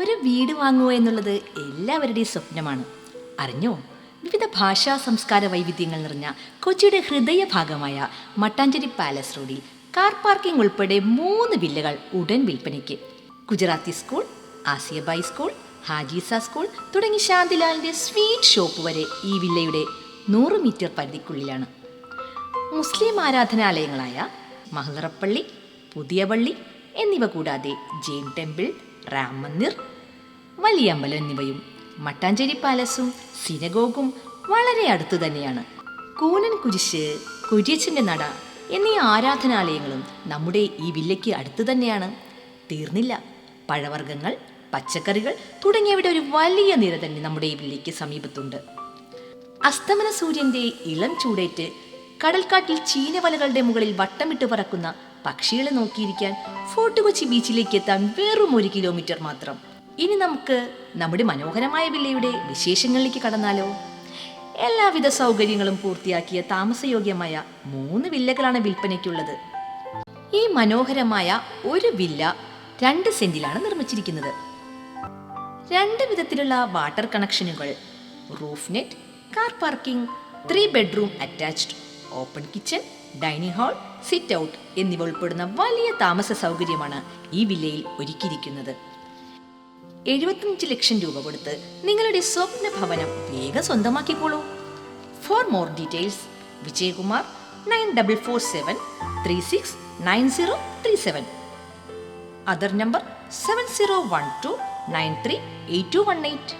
ഒരു വീട് വാങ്ങുക എന്നുള്ളത് എല്ലാവരുടെയും സ്വപ്നമാണ്. അറിഞ്ഞോ, വിവിധ ഭാഷാ സംസ്കാര വൈവിധ്യങ്ങൾ നിറഞ്ഞ കൊച്ചിയുടെ ഹൃദയഭാഗമായ മട്ടാഞ്ചേരി പാലസ് റോഡിൽ കാർ പാർക്കിംഗ് ഉൾപ്പെടെ 3 വില്ലകൾ ഉടൻ വിൽപ്പനയ്ക്ക്. ഗുജറാത്തി സ്കൂൾ, ആസിയബായി സ്കൂൾ, ഹാജീസ സ്കൂൾ തുടങ്ങി ശാന്തിലാലിൻ്റെ സ്വീറ്റ് ഷോപ്പ് വരെ ഈ വില്ലയുടെ 100 മീറ്റർ പരിധിക്കുള്ളിലാണ്. മുസ്ലിം ആരാധനാലയങ്ങളായ മഹ്ലറപ്പള്ളി, പുതിയ പള്ളി എന്നിവ കൂടാതെ ജെയിൻ ടെമ്പിൾ, രാം മന്ദിർ, വലിയ അമ്പലം എന്നിവയും മട്ടാഞ്ചേരി പാലസും സിനഗോഗും വളരെ അടുത്തു തന്നെയാണ്. കൂനൻ കുരിശ്, കുര്യച്ചൻ്റെ നട എന്നീ ആരാധനാലയങ്ങളും നമ്മുടെ ഈ വില്ലയ്ക്ക് അടുത്തു തന്നെയാണ്. തീർന്നില്ല, പഴവർഗ്ഗങ്ങൾ, പച്ചക്കറികൾ തുടങ്ങിയവയുടെ ഒരു വലിയ നിര തന്നെ നമ്മുടെ ഈ വില്ലയ്ക്ക് സമീപത്തുണ്ട്. അസ്തമന സൂര്യൻ്റെ ഇളം ചൂടേറ്റ് കടൽക്കാട്ടിൽ ചീനവലകളുടെ മുകളിൽ വട്ടമിട്ട് പറക്കുന്ന പക്ഷികളെ നോക്കിയിരിക്കാൻ ഫോർട്ട് കൊച്ചി ബീച്ചിലേക്ക് എത്താൻ വെറും 1 കിലോമീറ്റർ മാത്രം. ഇനി നമുക്ക് നമ്മുടെ മനോഹരമായ വില്ലയുടെ വിശേഷങ്ങളിലേക്ക് കടന്നാലോ? എല്ലാവിധ സൗകര്യങ്ങളും പൂർത്തിയാക്കിയ താമസയോഗ്യമായ 3 വില്ലകളാണ് വിൽപ്പനയ്ക്കുള്ളത്. ഈ മനോഹരമായ ഒരു വില്ല 2 സെന്റിലാണ് നിർമ്മിച്ചിരിക്കുന്നത്. 2 വിധത്തിലുള്ള വാട്ടർ കണക്ഷനുകൾ, roof net, car parking, 3 bedroom attached, open kitchen, dining hall, sit out എന്നിവ ഉൾപ്പെടുന്ന വലിയ താമസ സൗകര്യമാണ് ഈ വില്ലയിൽ ഒരുക്കിയിരിക്കുന്നത്. 75 ലക്ഷം രൂപ കൊടുത്ത് നിങ്ങളുടെ സ്വപ്ന ഭവനം വേഗം സ്വന്തമാക്കിക്കോളൂ. For more details Vijayakumar 9447 369037, other number 7012938218.